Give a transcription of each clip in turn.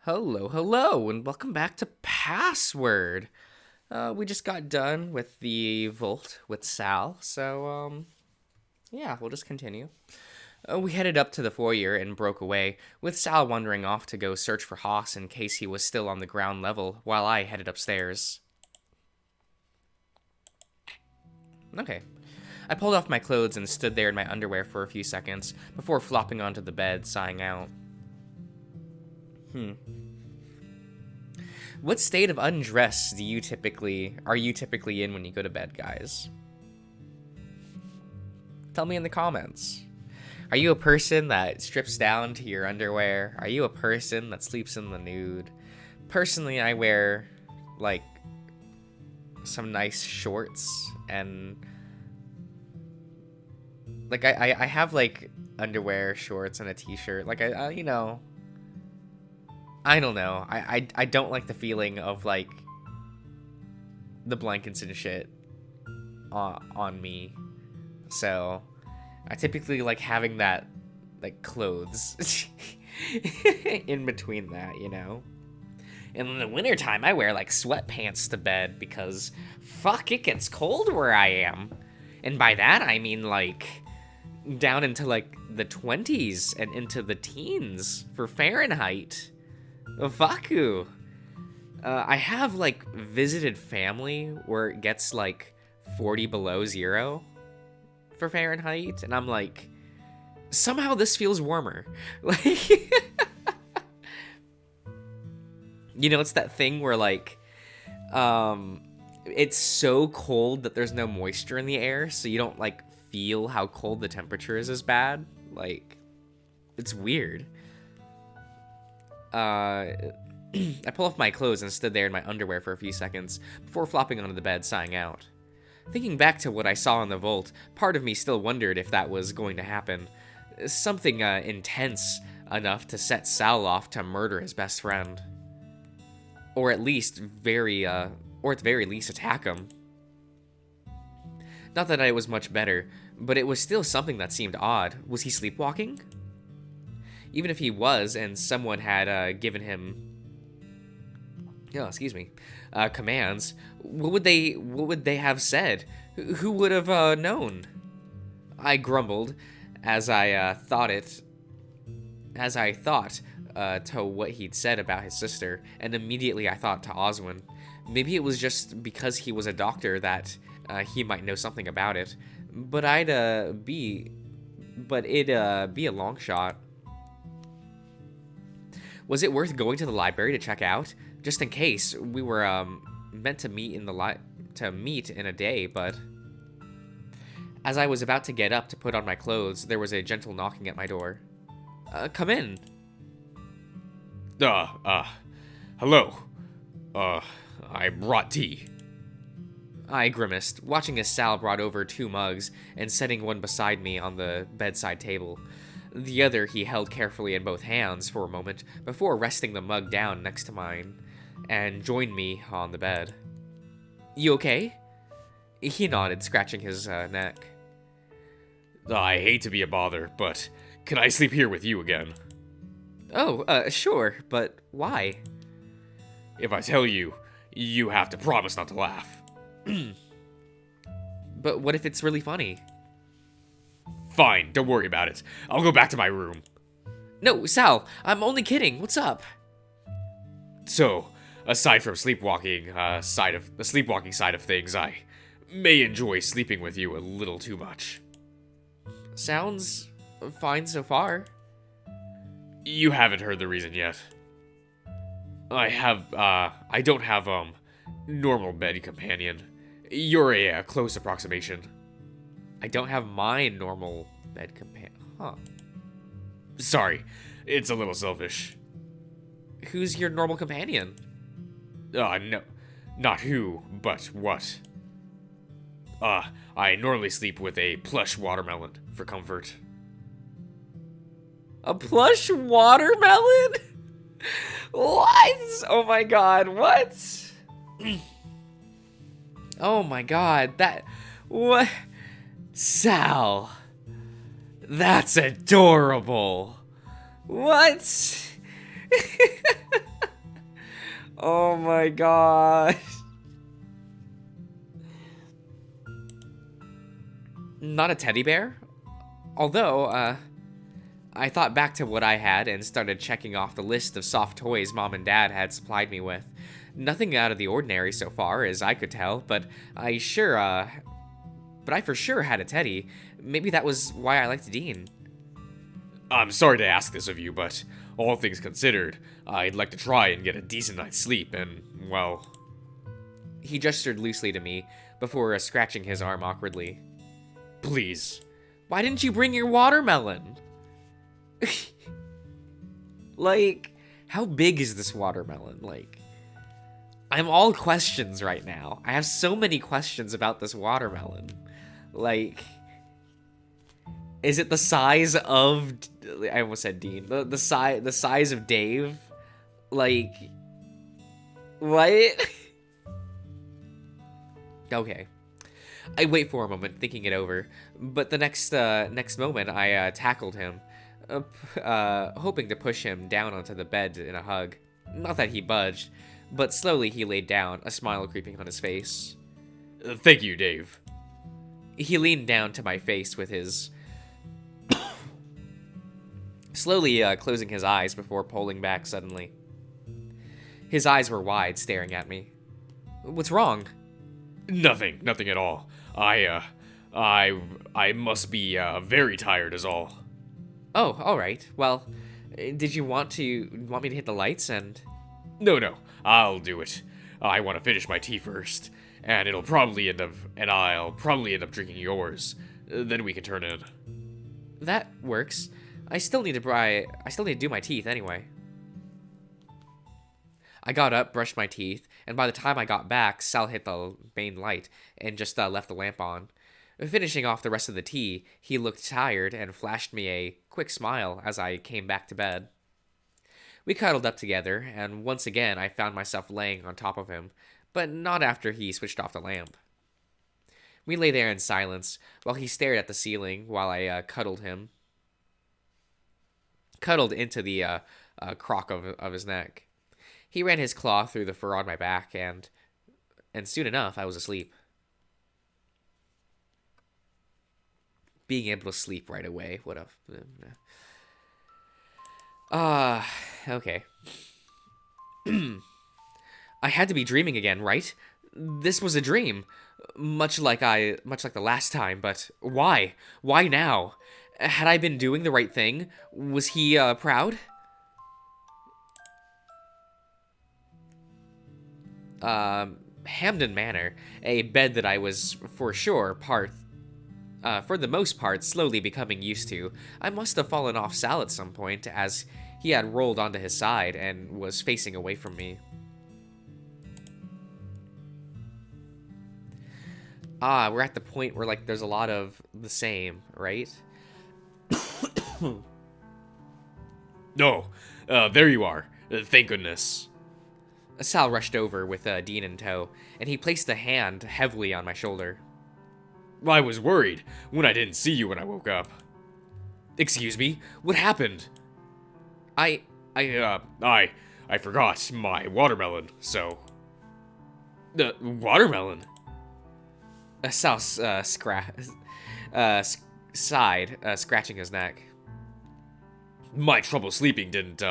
Hello, hello, and welcome back to Password. We just got done with the Vault with Sal, so yeah, we'll just continue. We headed up to the foyer and broke away, with Sal wandering off to go search for Haas in case he was still on the ground level, while I headed upstairs. Okay. I pulled off my clothes and stood there in my underwear for a few seconds, before flopping onto the bed, sighing out. What state of undress are you typically in when you go to bed, guys? Tell me in the comments. Are you a person that strips down to your underwear? Are you a person that sleeps in the nude? Personally, I wear like some nice shorts and like I have like underwear, shorts, and a t-shirt. Like I don't know. I don't like the feeling of like the blankets and shit on me. So I typically like having that like clothes in between that. And in the wintertime, I wear like sweatpants to bed because fuck, it gets cold where I am. And by that, I mean like down into like the 20s and into the teens for Fahrenheit. Vaku. I have like visited family where it gets like 40 below zero for Fahrenheit, and I'm like, somehow this feels warmer. Like, it's that thing where like, it's so cold that there's no moisture in the air, so you don't like feel how cold the temperature is as bad. Like, it's weird. I pull off my clothes and stood there in my underwear for a few seconds before flopping onto the bed, sighing out. Thinking back to what I saw in the vault, part of me still wondered if that was going to happen. Something intense enough to set Sal off to murder his best friend. Or at the very least attack him. Not that I was much better, but it was still something that seemed odd. Was he sleepwalking? Even if he was, and someone had given him, commands, what would they have said? Who would have known? I grumbled, as I thought to what he'd said about his sister, and immediately I thought to Oswin. Maybe it was just because he was a doctor that he might know something about it, but it'd be a long shot. Was it worth going to the library to check out? Just in case we were meant to meet in a day, but as I was about to get up to put on my clothes, there was a gentle knocking at my door. Come in. Hello. I brought tea. I grimaced, watching as Sal brought over 2 mugs and setting one beside me on the bedside table. The other he held carefully in both hands for a moment before resting the mug down next to mine and joined me on the bed. You okay? He nodded, scratching his neck. I hate to be a bother, but can I sleep here with you again? Oh, sure, but why? If I tell you, you have to promise not to laugh. But what if it's really funny? Fine, don't worry about it. I'll go back to my room. No, Sal, I'm only kidding. What's up? So, aside from the sleepwalking side of things, I may enjoy sleeping with you a little too much. Sounds fine so far. You haven't heard the reason yet. I don't have, normal bed companion. You're a close approximation. I don't have my normal bed companion. Huh. Sorry, it's a little selfish. Who's your normal companion? No. Not who, but what. I normally sleep with a plush watermelon for comfort. A plush watermelon? What? Oh my god, what? Oh my god, what? Sal, that's adorable. What? Oh my god. Not a teddy bear? Although, I thought back to what I had and started checking off the list of soft toys Mom and Dad had supplied me with. Nothing out of the ordinary so far, as I could tell, but I for sure had a teddy. Maybe that was why I liked Dean. I'm sorry to ask this of you, but all things considered, I'd like to try and get a decent night's sleep, and, well... He gestured loosely to me, before scratching his arm awkwardly. Please. Why didn't you bring your watermelon? Like, how big is this watermelon? Like, I'm all questions right now. I have so many questions about this watermelon. Like, is it the size of... I almost said Dean. The size of Dave? Like, what? Okay. I wait for a moment, thinking it over, but the next moment I tackled him, hoping to push him down onto the bed in a hug. Not that he budged, but slowly he laid down, a smile creeping on his face. Thank you, Dave. He leaned down to my face with his... slowly closing his eyes before pulling back suddenly. His eyes were wide, staring at me. What's wrong? Nothing at all. I must be, very tired is all. Oh, alright. Well, did you want me to hit the lights and... No, I'll do it. I want to finish my tea first, and I'll probably end up drinking yours. Then we can turn in. That works. I still need to do my teeth anyway. I got up, brushed my teeth, and by the time I got back, Sal hit the main light and just left the lamp on. Finishing off the rest of the tea, he looked tired and flashed me a quick smile as I came back to bed. We cuddled up together, and once again I found myself laying on top of him, but not after he switched off the lamp. We lay there in silence while he stared at the ceiling while I cuddled into the crock of his neck. He ran his claw through the fur on my back, and soon enough, I was asleep. Being able to sleep right away, what a... okay. I had to be dreaming again, right? This was a dream. Much like the last time, but why? Why now? Had I been doing the right thing? Was he, proud? Hamden Manor, a bed that I was, for the most part, slowly becoming used to. I must have fallen off Sal at some point, as he had rolled onto his side and was facing away from me. We're at the point where, like, there's a lot of the same, right? No, there you are. Thank goodness. Sal rushed over with Dean in tow, and he placed a hand heavily on my shoulder. I was worried when I didn't see you when I woke up. Excuse me? What happened? I forgot my watermelon, so... watermelon? Sal sighed, scratching his neck. My trouble sleeping didn't,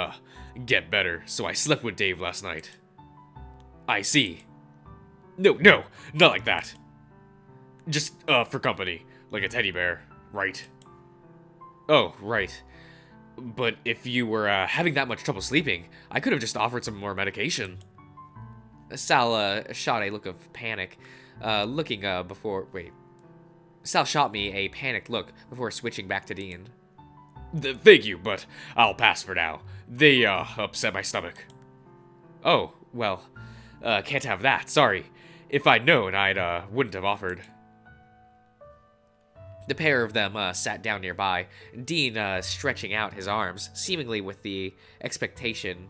get better, so I slept with Dave last night. I see. No, not like that. Just, for company, like a teddy bear, right? Oh, right. But if you were, having that much trouble sleeping, I could have just offered some more medication. Sal, shot a look of panic, Sal shot me a panicked look before switching back to Dean. Thank you, but I'll pass for now. They, upset my stomach. Oh, well, can't have that, sorry. If I'd known, wouldn't have offered. The pair of them sat down nearby, Dean stretching out his arms, seemingly with the explanation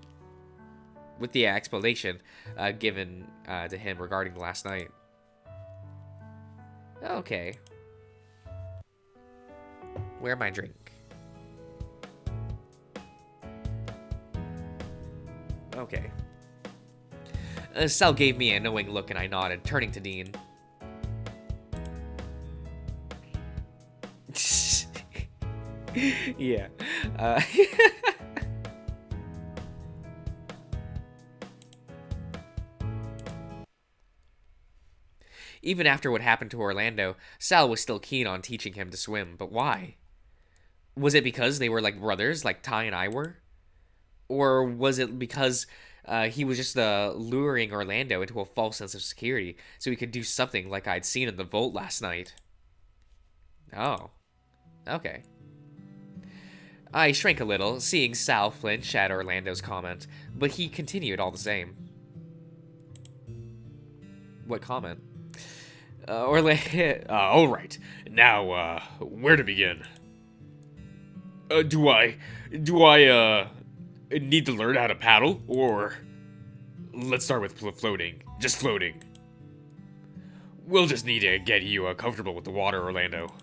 given to him regarding last night. Okay. Where my drink? Okay. Sal gave me a knowing look and I nodded, turning to Dean. Yeah. Even after what happened to Orlando, Sal was still keen on teaching him to swim, but why? Was it because they were like brothers, like Ty and I were? Or was it because he was just luring Orlando into a false sense of security so he could do something like I'd seen in the vault last night? Oh. Okay. I shrank a little, seeing Sal flinch at Orlando's comment, but he continued all the same. What comment? Orlando. Alright. Now, where to begin? Do I need to learn how to paddle? Or. Let's start with floating. Just floating. We'll just need to get you comfortable with the water, Orlando.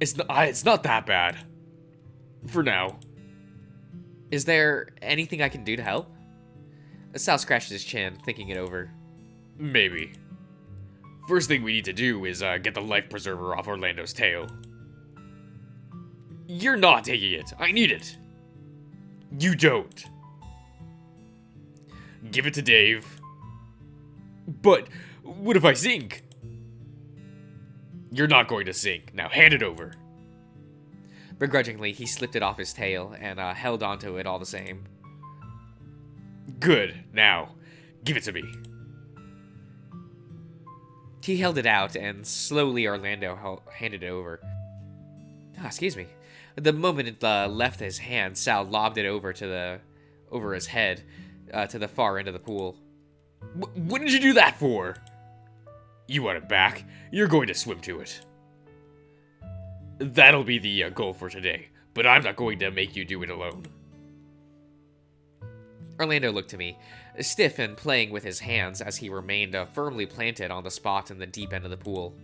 It's not that bad. For now. Is there anything I can do to help? Sal scratched his chin, thinking it over. Maybe. First thing we need to do is get the life preserver off Orlando's tail. You're not taking it. I need it. You don't. Give it to Dave. But what if I sink? You're not going to sink. Now hand it over. Begrudgingly, he slipped it off his tail and held onto it all the same. Good. Now, give it to me. He held it out, and slowly Orlando handed it over. Excuse me. The moment it left his hand, Sal lobbed it over his head, to the far end of the pool. What did you do that for? You want it back? You're going to swim to it. That'll be the goal for today, but I'm not going to make you do it alone. Orlando looked to me, stiff and playing with his hands as he remained firmly planted on the spot in the deep end of the pool.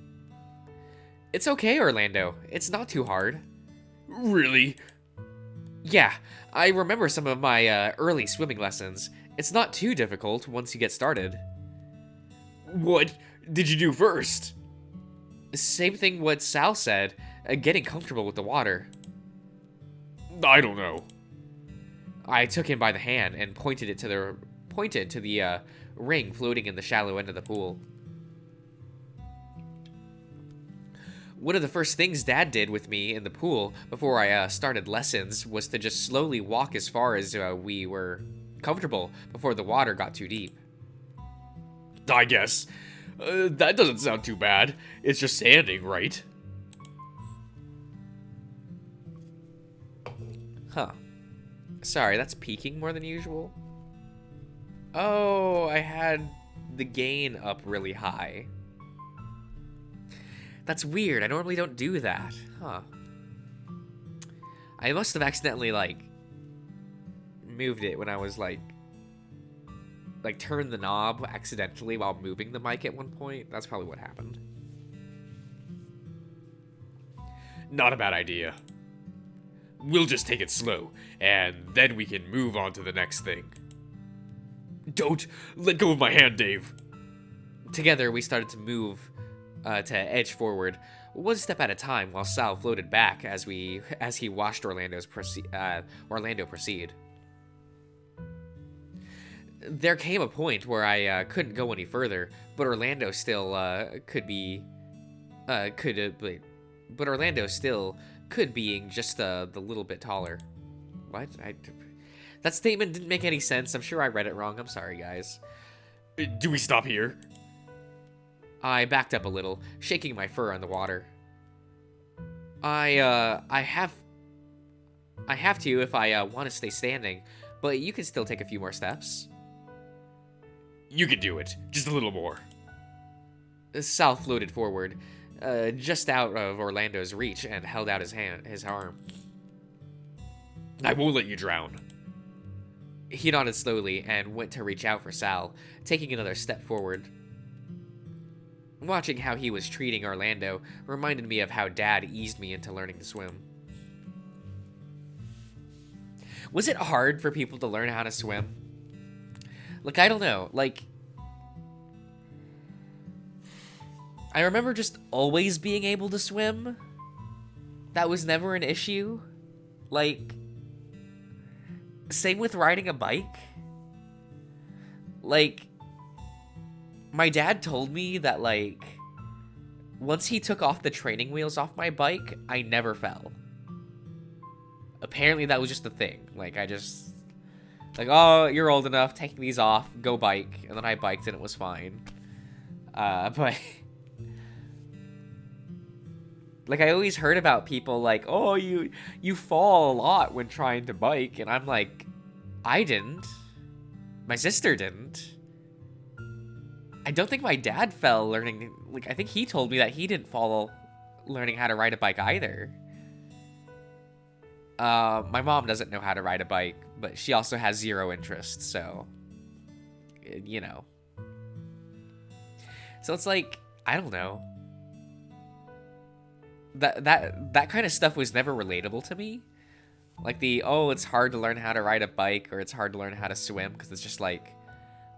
It's okay, Orlando. It's not too hard. Really? Yeah, I remember some of my early swimming lessons. It's not too difficult once you get started. What did you do first? Same thing what Sal said, getting comfortable with the water. I don't know. I took him by the hand and pointed to the ring floating in the shallow end of the pool. One of the first things Dad did with me in the pool before I started lessons was to just slowly walk as far as we were comfortable before the water got too deep. I guess. That doesn't sound too bad. It's just sanding, right? Huh. Sorry, that's peaking more than usual. Oh, I had the gain up really high. That's weird. I normally don't do that. Huh. I must have accidentally, moved it when I was, turned the knob accidentally while moving the mic at one point. That's probably what happened. Not a bad idea. We'll just take it slow, and then we can move on to the next thing. Don't let go of my hand, Dave. Together, we started to move to edge forward, one step at a time, while Sal floated back as he watched Orlando proceed. There came a point where I couldn't go any further, but Orlando still but Orlando still could, being just the little bit taller. What? That statement didn't make any sense. I'm sure I read it wrong. I'm sorry, guys. Do we stop here? I backed up a little, shaking my fur on the water. I have to if I want to stay standing, but you can still take a few more steps. You can do it. Just a little more. Sal floated forward, just out of Orlando's reach, and held out his arm. I won't let you drown. He nodded slowly and went to reach out for Sal, taking another step forward. Watching how he was treating Orlando reminded me of how Dad eased me into learning to swim. Was it hard for people to learn how to swim? Like, I don't know. Like, I remember just always being able to swim. That was never an issue. Like, same with riding a bike. Like, my dad told me that, like, once he took off the training wheels off my bike, I never fell. Apparently that was just the thing. Like, I just... Like, oh, you're old enough, take these off, go bike. And then I biked and it was fine. But... Like, I always heard about people like, oh, you fall a lot when trying to bike. And I'm like, I didn't. My sister didn't. I don't think my dad fell learning... Like, I think he told me that he didn't fall learning how to ride a bike either. My mom doesn't know how to ride a bike, but she also has zero interest, so... You know. So it's like, I don't know. That kind of stuff was never relatable to me. Like oh, it's hard to learn how to ride a bike, or it's hard to learn how to swim, because it's just like,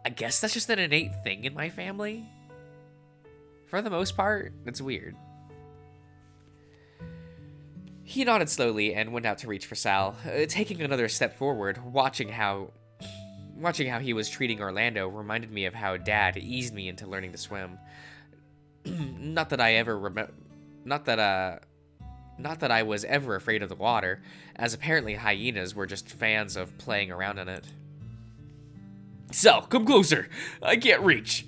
I guess that's just an innate thing in my family. For the most part, it's weird. He nodded slowly and went out to reach for Sal, taking another step forward. Watching how he was treating Orlando reminded me of how Dad eased me into learning to swim. Not that I was ever afraid of the water, as apparently hyenas were just fans of playing around in it. Sal, come closer! I can't reach!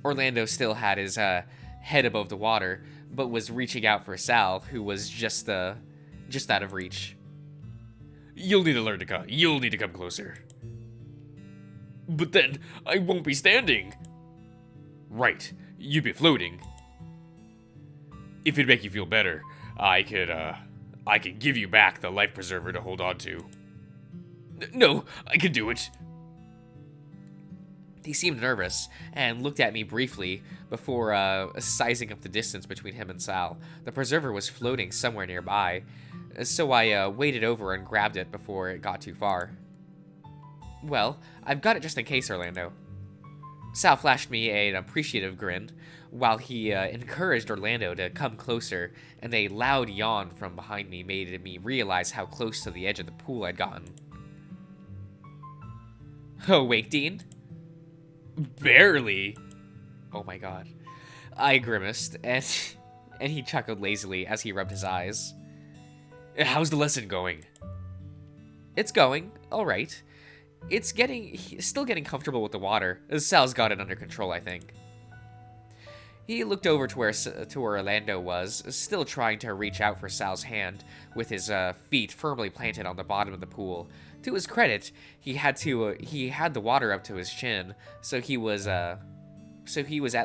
Orlando still had his head above the water, but was reaching out for Sal, who was just out of reach. You'll need to learn to come. You'll need to come closer. But then, I won't be standing. Right, you'd be floating. If it'd make you feel better, I could give you back the life preserver to hold on to. No, I can do it. He seemed nervous, and looked at me briefly before sizing up the distance between him and Sal. The preserver was floating somewhere nearby, so I waded over and grabbed it before it got too far. Well, I've got it just in case, Orlando. Sal flashed me an appreciative grin, while he encouraged Orlando to come closer, and a loud yawn from behind me made me realize how close to the edge of the pool I'd gotten. Awake, Dean? Barely. Oh my god. I grimaced, and he chuckled lazily as he rubbed his eyes. How's the lesson going? It's going, alright. It's still getting comfortable with the water. Sal's got it under control, I think. He looked over to where Orlando was, still trying to reach out for Sal's hand, with his feet firmly planted on the bottom of the pool. To his credit, he had the water up to his chin, so he was at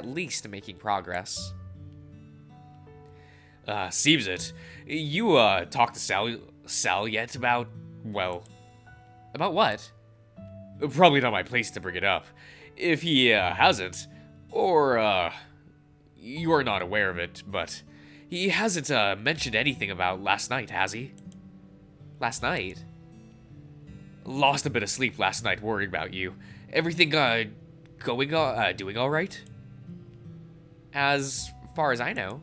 least making progress. Seems it. You talked to Sal yet about, well... About what? Probably not my place to bring it up. If he hasn't, or you are not aware of it, but he hasn't mentioned anything about last night, has he? Last night? Lost a bit of sleep last night worrying about you. Everything doing all right? As far as I know.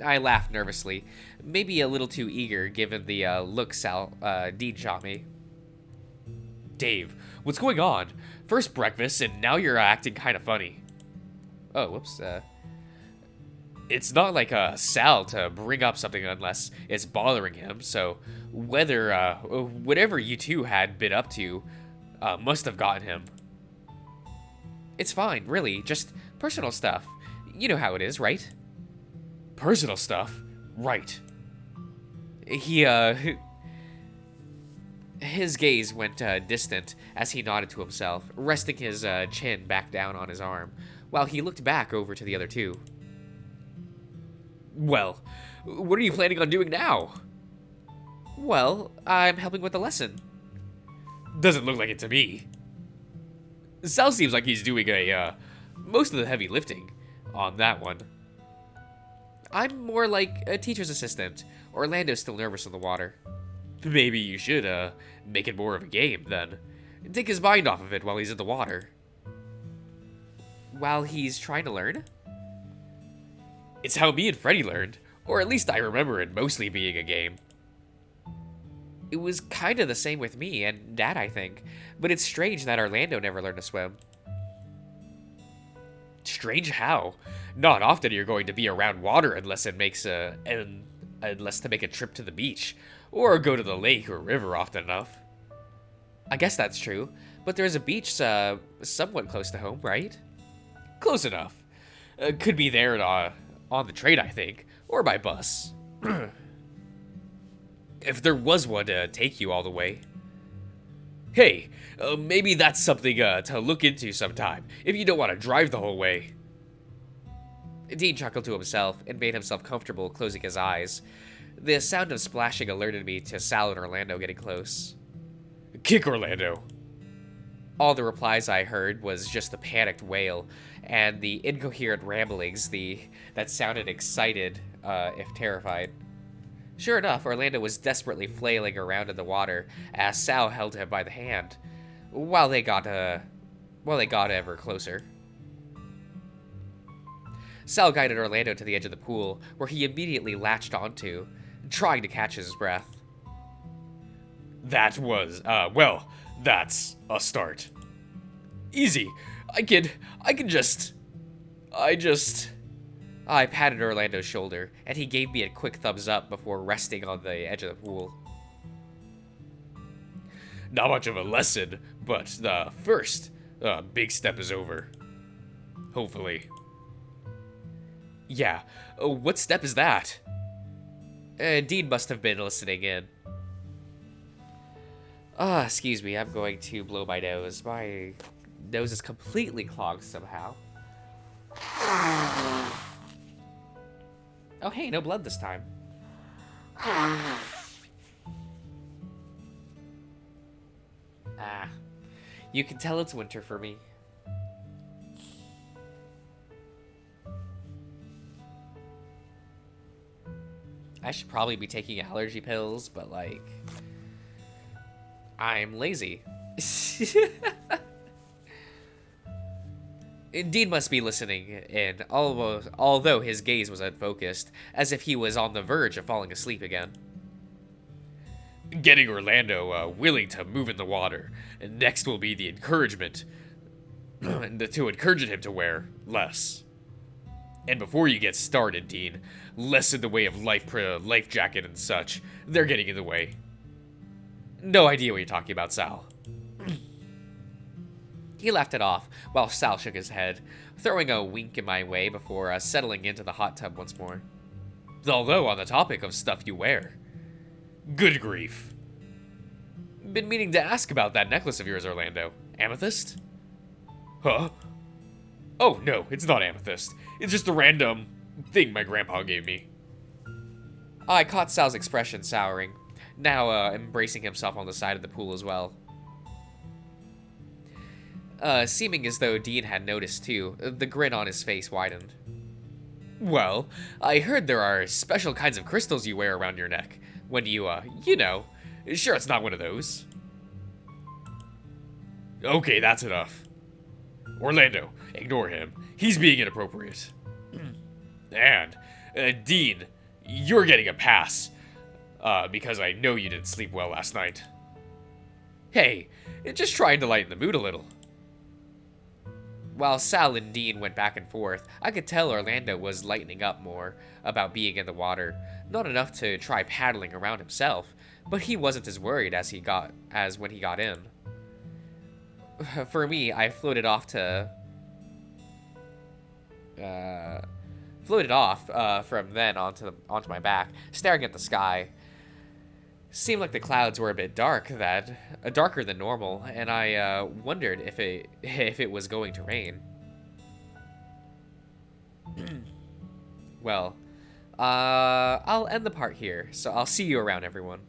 I laughed nervously, maybe a little too eager given the look Dean shot me. Dave, what's going on? First breakfast, and now you're acting kind of funny. Oh, whoops. It's not like Sal to bring up something unless it's bothering him, so whatever you two had been up to must have gotten him. It's fine, really. Just personal stuff. You know how it is, right? Personal stuff? Right. His gaze went distant as he nodded to himself, resting his chin back down on his arm, while he looked back over to the other two. Well, what are you planning on doing now? Well, I'm helping with the lesson. Doesn't look like it to me. Sal seems like he's doing most of the heavy lifting on that one. I'm more like a teacher's assistant. Orlando's still nervous in the water. Maybe you should make it more of a game then. Take his mind off of it while he's in the water. While he's trying to learn? It's how me and Freddy learned, or at least I remember it mostly being a game. It was kind of the same with me and Dad, I think. But it's strange that Orlando never learned to swim. Strange how? Not often you're going to be around water unless to make a trip to the beach, or go to the lake or river often enough. I guess that's true, but there's a beach somewhat close to home, right? Close enough. Could be there on the train, I think, or by bus. If there was one to take you all the way. Hey, maybe that's something to look into sometime, if you don't want to drive the whole way. Dean chuckled to himself and made himself comfortable closing his eyes. The sound of splashing alerted me to Sal and Orlando getting close. Kick Orlando. All the replies I heard was just the panicked wail and the incoherent ramblings that sounded excited, if terrified. Sure enough, Orlando was desperately flailing around in the water as Sal held him by the hand, while they got ever closer. Sal guided Orlando to the edge of the pool, where he immediately latched onto, trying to catch his breath. That was, that's a start. Easy. I patted Orlando's shoulder, and he gave me a quick thumbs up before resting on the edge of the pool. Not much of a lesson, but the first big step is over. Hopefully. Yeah, what step is that? Dean must have been listening in. Excuse me, I'm going to blow my nose. My nose is completely clogged somehow. Oh, hey, no blood this time. You can tell it's winter for me. I should probably be taking allergy pills, but, like, I'm lazy. Dean must be listening in, although his gaze was unfocused, as if he was on the verge of falling asleep again. Getting Orlando willing to move in the water. Next will be the encouragement. To encourage him to wear less. And before you get started, Dean, less in the way of life jacket and such. They're getting in the way. No idea what you're talking about, Sal. He laughed it off, while Sal shook his head, throwing a wink in my way before settling into the hot tub once more. Although, on the topic of stuff you wear. Good grief. Been meaning to ask about that necklace of yours, Orlando. Amethyst? Huh? Oh, no, it's not amethyst. It's just a random thing my grandpa gave me. I caught Sal's expression souring, now embracing himself on the side of the pool as well. Seeming as though Dean had noticed too, the grin on his face widened. Well, I heard there are special kinds of crystals you wear around your neck when you know. Sure, it's not one of those. Okay, that's enough. Orlando, ignore him. He's being inappropriate. And, Dean, you're getting a pass. Because I know you didn't sleep well last night. Hey, just trying to lighten the mood a little. While Sal and Dean went back and forth, I could tell Orlando was lightening up more about being in the water. Not enough to try paddling around himself, but he wasn't as worried as when he got in. For me, I floated off from then onto my back, staring at the sky. Seemed like the clouds were a bit darker than normal, and I wondered if it was going to rain. Well, I'll end the part here, so I'll see you around, everyone.